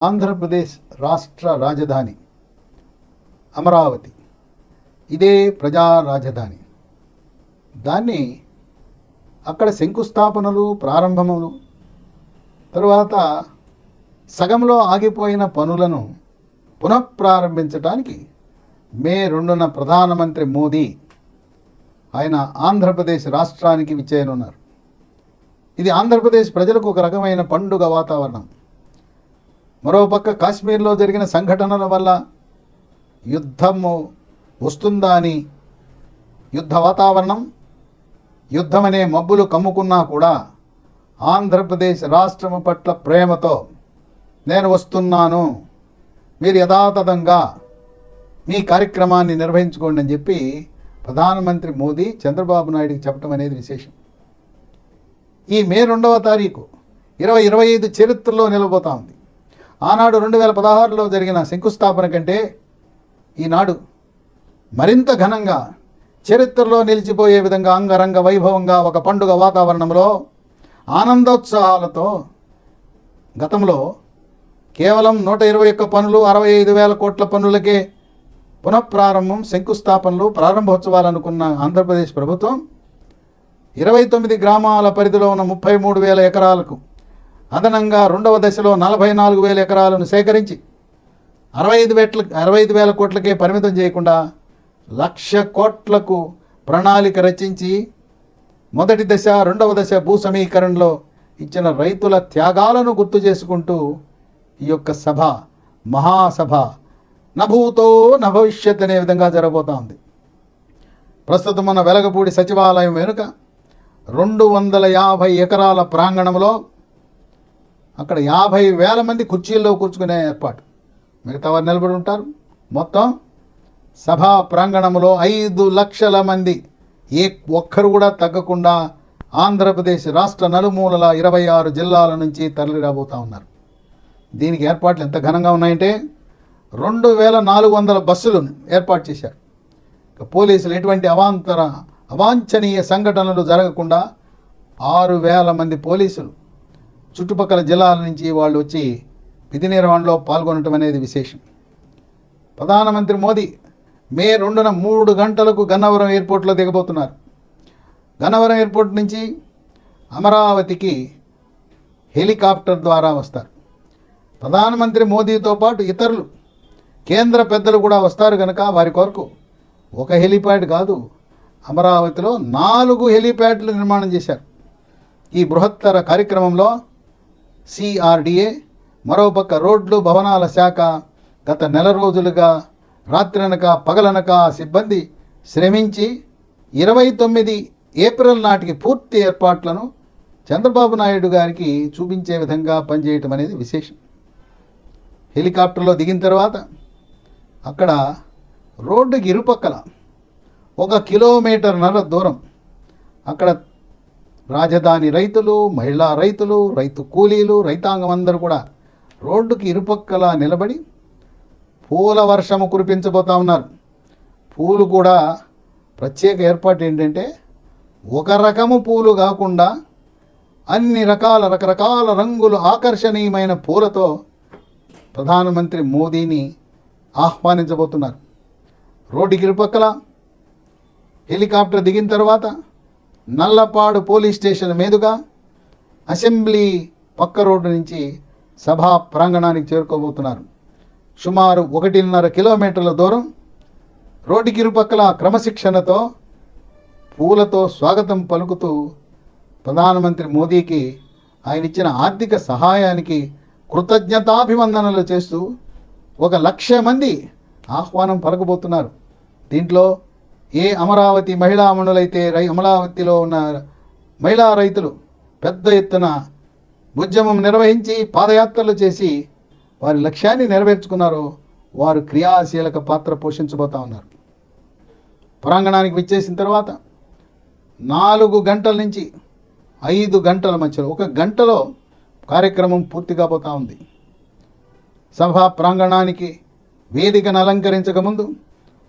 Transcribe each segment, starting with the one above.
ఆంధ్రప్రదేశ్ రాష్ట్ర రాజధాని అమరావతి. ఇదే ప్రజా రాజధాని. దాన్ని అక్కడ శంకుస్థాపనలు ప్రారంభములు, తరువాత సగంలో ఆగిపోయిన పనులను పునఃప్రారంభించడానికి మే 2న ప్రధానమంత్రి మోదీ ఆయన ఆంధ్రప్రదేశ్ రాష్ట్రానికి విచ్చేయనున్నారు. ఇది ఆంధ్రప్రదేశ్ ప్రజలకు ఒక రకమైన పండుగ వాతావరణం. మరోపక్క కాశ్మీర్లో జరిగిన సంఘటనల వల్ల యుద్ధము వస్తుందా అని యుద్ధ వాతావరణం, యుద్ధమనే మబ్బులు కమ్ముకున్నా కూడా ఆంధ్రప్రదేశ్ రాష్ట్రము పట్ల ప్రేమతో నేను వస్తున్నాను, మీరు యథాతథంగా మీ కార్యక్రమాన్ని నిర్వహించుకోండి అని చెప్పి ప్రధానమంత్రి మోదీ చంద్రబాబు నాయుడికి చెప్పడం అనేది విశేషం. ఈ మే 2వ తారీఖు 2025 చరిత్రలో నిలబోతా ఉంది. ఆనాడు 2016లో జరిగిన శంకుస్థాపన కంటే ఈనాడు మరింత ఘనంగా చరిత్రలో నిలిచిపోయే విధంగా అంగరంగ వైభవంగా ఒక పండుగ వాతావరణంలో ఆనందోత్సాహాలతో గతంలో కేవలం 121 పనులు 65,000 కోట్ల పనులకే పునఃప్రారంభం, శంకుస్థాపనలు, ప్రారంభోత్సవాలు అనుకున్న ఆంధ్రప్రదేశ్ ప్రభుత్వం 29 గ్రామాల పరిధిలో ఉన్న 33,000 ఎకరాలకు అదనంగా 2వ దశలో 44,000 ఎకరాలను సేకరించి 65,000 కోట్లకే పరిమితం చేయకుండా 1,00,000 కోట్లకు ప్రణాళిక రచించి మొదటి దశ 2వ దశ భూ సమీకరణలో ఇచ్చిన రైతుల త్యాగాలను గుర్తు చేసుకుంటూ ఈ యొక్క సభ, మహాసభ నభూతో నభవిష్యత్ అనే విధంగా జరగబోతా ఉంది. ప్రస్తుతం మన వెలగపూడి సచివాలయం వెనుక 250 ఎకరాల ప్రాంగణంలో అక్కడ 50,000 మంది కుర్చీల్లో కూర్చుకునే ఏర్పాటు. మిగతా వారు నిలబడి ఉంటారు. మొత్తం సభా ప్రాంగణంలో 5 లక్షల మంది ఏ ఒక్కరు కూడా తగ్గకుండా ఆంధ్రప్రదేశ్ రాష్ట్ర నలుమూలల 26 జిల్లాల నుంచి తరలి రాబోతూ ఉన్నారు. దీనికి ఏర్పాట్లు ఎంత ఘనంగా ఉన్నాయంటే 2,400 బస్సులు ఏర్పాటు చేశారు. పోలీసులు ఎటువంటి అవాంఛనీయ సంఘటనలు జరగకుండా 6,000 మంది పోలీసులు చుట్టుపక్కల జిల్లాల నుంచి వాళ్ళు వచ్చి విధి నిర్వహణలో పాల్గొనడం అనేది విశేషం. ప్రధానమంత్రి మోదీ మే 2న 3 గంటలకు గన్నవరం ఎయిర్పోర్ట్లో దిగబోతున్నారు. గన్నవరం ఎయిర్పోర్ట్ నుంచి అమరావతికి హెలికాప్టర్ ద్వారా వస్తారు. ప్రధానమంత్రి మోదీతో పాటు ఇతరులు కేంద్ర పెద్దలు కూడా వస్తారు కనుక వారి కొరకు ఒక హెలిప్యాడ్ కాదు, అమరావతిలో 4 హెలిప్యాడ్లు నిర్మాణం చేశారు. ఈ బృహత్తర కార్యక్రమంలో CRDA, మరోపక్క రోడ్లు భవనాల శాఖ గత నెల రోజులుగా రాత్రనక పగలనక సిబ్బంది శ్రమించి 29 ఏప్రిల్ నాటికి పూర్తి ఏర్పాట్లను చంద్రబాబు నాయుడు గారికి చూపించే విధంగా పనిచేయటం అనేది విశేషం. హెలికాప్టర్లో దిగిన తర్వాత అక్కడ రోడ్డుకి ఇరుపక్కల 1 కిలోమీటర్న్నర దూరం అక్కడ రాజధాని రైతులు, మహిళా రైతులు, రైతు కూలీలు, రైతాంగం అందరూ కూడా రోడ్డుకి ఇరుపక్కల నిలబడి పూల వర్షము కురిపించబోతా ఉన్నారు. పూలు కూడా ప్రత్యేక ఏర్పాటు ఏంటంటే ఒక రకము పూలు కాకుండా అన్ని రకరకాల రంగులు ఆకర్షణీయమైన పూలతో ప్రధానమంత్రి మోదీని ఆహ్వానించబోతున్నారు. రోడ్డుకి ఇరుపక్కల హెలికాప్టర్ దిగిన తర్వాత నల్లపాడు పోలీస్ స్టేషన్ మీదుగా అసెంబ్లీ పక్క రోడ్డు నుంచి సభా ప్రాంగణానికి చేరుకోబోతున్నారు. సుమారు 1.5 కిలోమీటర్ల దూరం రోడ్డుకి ఇరుపక్కల క్రమశిక్షణతో పూలతో స్వాగతం పలుకుతూ ప్రధానమంత్రి మోదీకి ఆయన ఇచ్చిన ఆర్థిక సహాయానికి కృతజ్ఞతాభివందనలు చేస్తూ 1,00,000 మంది ఆహ్వానం పలకబోతున్నారు. దీంట్లో ఏ అమరావతి మహిళా మణులైతే అమరావతిలో ఉన్న మహిళా రైతులు పెద్ద ఎత్తున ఉద్యమం నిర్వహించి పాదయాత్రలు చేసి వారి లక్ష్యాన్ని నెరవేర్చుకున్నారో వారు క్రియాశీలక పాత్ర పోషించబోతా ఉన్నారు. ప్రాంగణానికి విచ్చేసిన తర్వాత 4 గంటల నుంచి 5 గంటల మధ్యలో 1 గంటలో కార్యక్రమం పూర్తి కాబోతా ఉంది. సభా ప్రాంగణానికి వేదికను అలంకరించక ముందు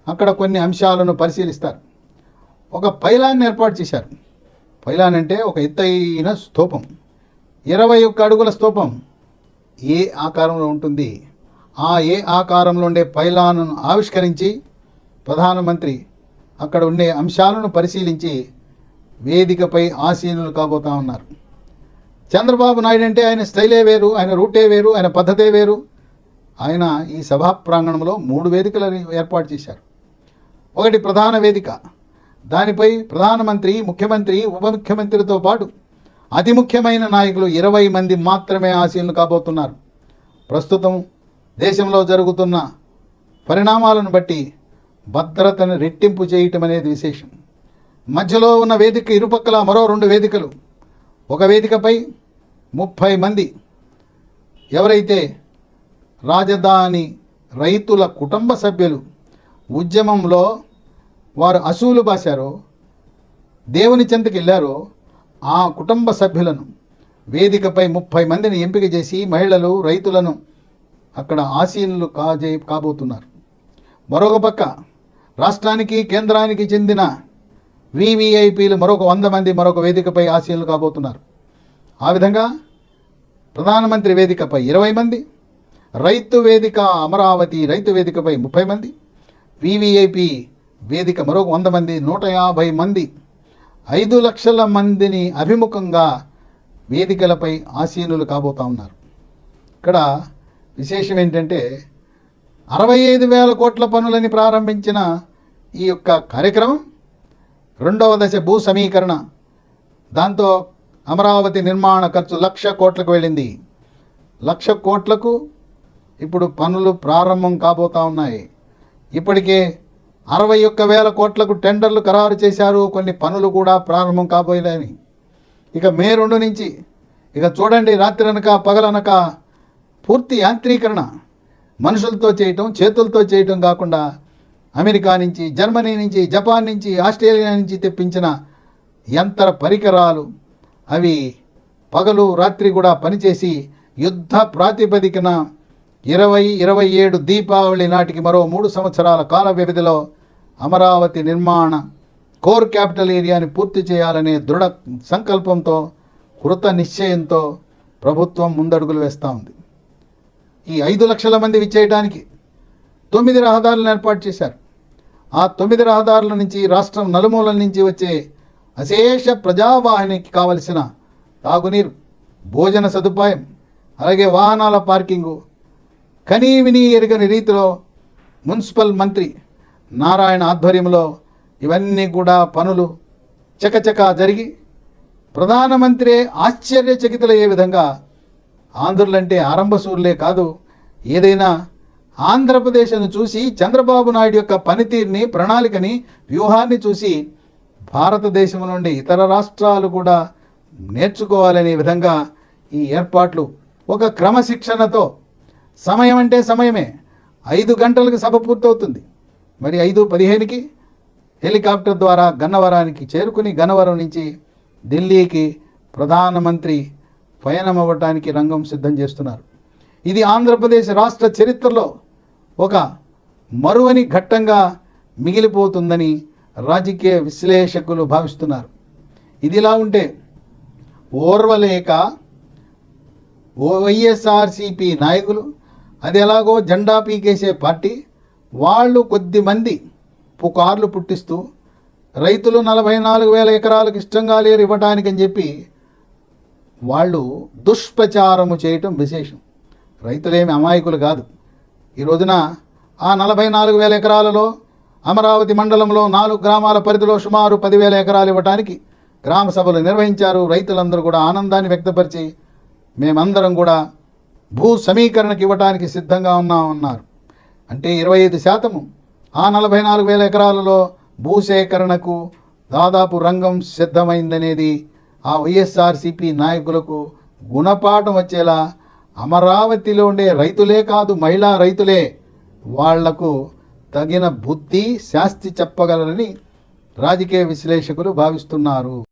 అక్కడ కొన్ని అంశాలను పరిశీలిస్తారు. ఒక పైలాన్ని ఏర్పాటు చేశారు. పైలాన్ అంటే ఒక ఎత్తైన స్తూపం, 21 అడుగుల స్తూపం. ఏ ఆకారంలో ఉంటుంది. ఆ ఏ ఆకారంలో ఉండే పైలాన్ను ఆవిష్కరించి ప్రధానమంత్రి అక్కడ ఉండే అంశాలను పరిశీలించి వేదికపై ఆసీనులు కాబోతా ఉన్నారు. చంద్రబాబు నాయుడు అంటే ఆయన స్టైలే వేరు, ఆయన రూటే వేరు, ఆయన పద్ధతే వేరు. ఆయన ఈ సభా ప్రాంగణంలో 3 వేదికలను ఏర్పాటు చేశారు. ఒకటి ప్రధాన వేదిక, దానిపై ప్రధానమంత్రి, ముఖ్యమంత్రి, ఉప ముఖ్యమంత్రితో పాటు అతి ముఖ్యమైన నాయకులు 20 మంది మాత్రమే ఆసీనులు కాబోతున్నారు. ప్రస్తుతం దేశంలో జరుగుతున్న పరిణామాలను బట్టి భద్రతను రెట్టింపు చేయటం అనేది విశేషం. మధ్యలో ఉన్న వేదిక ఇరుపక్కల మరో 2 వేదికలు. ఒక వేదికపై 30 మంది ఎవరైతే రాజధాని రైతుల కుటుంబ సభ్యులు ఉద్యమంలో వారు అసూలు బాశారో, దేవుని చెంతకు వెళ్ళారో ఆ కుటుంబ సభ్యులను వేదికపై 30 మందిని ఎంపిక చేసి మహిళలు, రైతులను అక్కడ ఆసీనులు కాబోతున్నారు. మరొక పక్క రాష్ట్రానికి, కేంద్రానికి చెందిన వివిఐపీలు మరొక 100 మంది మరొక వేదికపై ఆసీనులు కాబోతున్నారు. ఆ విధంగా ప్రధానమంత్రి వేదికపై 20 మంది, రైతు వేదిక అమరావతి రైతు వేదికపై 30 మంది, వివిఐపి వేదిక మరొక 100 మంది, 150 మంది, 5 లక్షల మందిని అభిముఖంగా వేదికలపై ఆసీనులు కాబోతా ఉన్నారు. ఇక్కడ విశేషం ఏంటంటే 65,000 కోట్ల పనులని ప్రారంభించిన ఈ యొక్క కార్యక్రమం 2వ దశ భూ సమీకరణ, దాంతో అమరావతి నిర్మాణ ఖర్చు 1,00,000 కోట్లకు వెళ్ళింది. 1,00,000 కోట్లకు ఇప్పుడు పనులు ప్రారంభం కాబోతా ఉన్నాయి. ఇప్పటికే 61,000 కోట్లకు టెండర్లు ఖరారు చేశారు. కొన్ని పనులు కూడా ప్రారంభం కాబోయాయని. ఇక మే 2 నుంచి ఇక చూడండి, రాత్రనక పగలనక పూర్తి యాంత్రీకరణ, మనుషులతో చేయటం, చేతులతో చేయటం కాకుండా అమెరికా నుంచి, జర్మనీ నుంచి, జపాన్ నుంచి, ఆస్ట్రేలియా నుంచి తెప్పించిన యంత్ర పరికరాలు అవి పగలు రాత్రి కూడా పనిచేసి యుద్ధ ప్రాతిపదికన 2027 దీపావళి నాటికి మరో 3 సంవత్సరాల కాల వ్యవధిలో అమరావతి నిర్మాణ కోర్ క్యాపిటల్ ఏరియాని పూర్తి చేయాలనే దృఢ సంకల్పంతో, కృత నిశ్చయంతో ప్రభుత్వం ముందడుగులు వేస్తూ ఉంది. ఈ 5 లక్షల మంది విచ్చేయడానికి 9 రహదారులను ఏర్పాటు చేశారు. ఆ 9 రహదారుల నుంచి రాష్ట్రం నలుమూలల నుంచి వచ్చే అశేష ప్రజావాహినికి కావలసిన తాగునీరు, భోజన సదుపాయం, అలాగే వాహనాల పార్కింగు కనీవిని ఎరుగని రీతిలో మున్సిపల్ మంత్రి నారాయణ ఆధ్వర్యంలో ఇవన్నీ కూడా పనులు చకచకా జరిగి ప్రధానమంత్రి ఆశ్చర్యచకితులయ్యే విధంగా, ఆంధ్రులంటే ఆరంభసూరులే కాదు, ఏదైనా ఆంధ్రప్రదేశ్ను చూసి చంద్రబాబు నాయుడు యొక్క పనితీరుని, ప్రణాళికని, వ్యూహాన్ని చూసి భారతదేశం నుండి ఇతర రాష్ట్రాలు కూడా నేర్చుకోవాలనే విధంగా ఈ ఏర్పాట్లు ఒక క్రమశిక్షణతో, సమయం అంటే సమయమే, 5 గంటలకు సభ పూర్తవుతుంది. మరి 5:15కి హెలికాప్టర్ ద్వారా గన్నవరానికి చేరుకుని గన్నవరం నుంచి ఢిల్లీకి ప్రధానమంత్రి పయనమవ్వటానికి రంగం సిద్ధం చేస్తున్నారు. ఇది ఆంధ్రప్రదేశ్ రాష్ట్ర చరిత్రలో ఒక మరువని ఘట్టంగా మిగిలిపోతుందని రాజకీయ విశ్లేషకులు భావిస్తున్నారు. ఇదిలా ఉంటే ఓర్వలేక వైఎస్ఆర్సీపీ నాయకులు, అది ఎలాగో జెండా పీకేసే పార్టీ వాళ్ళు కొద్దిమంది పుకార్లు పుట్టిస్తూ రైతులు 44,000 ఎకరాలకు ఇష్టంగా లేరు ఇవ్వటానికని చెప్పి వాళ్ళు దుష్ప్రచారము చేయటం విశేషం. రైతులేమి అమాయకులు కాదు. ఈ రోజున ఆ 44,000 ఎకరాలలో అమరావతి మండలంలో 4 గ్రామాల పరిధిలో సుమారు 10,000 ఎకరాలు ఇవ్వటానికి గ్రామ సభలు నిర్వహించారు. రైతులందరూ కూడా ఆనందాన్ని వ్యక్తపరిచి మేమందరం కూడా భూ సమీకరణకి ఇవ్వటానికి సిద్ధంగా ఉన్నామన్నారు. అంటే 25% ఆ 44,000 ఎకరాలలో భూసేకరణకు దాదాపు రంగం సిద్ధమైందనేది ఆ వైఎస్ఆర్సీపీ నాయకులకు గుణపాఠం వచ్చేలా, అమరావతిలో ఉండే రైతులే కాదు, మహిళా రైతులే వాళ్లకు తగిన బుద్ధి శాస్తి చెప్పగలరని రాజకీయ విశ్లేషకులు భావిస్తున్నారు.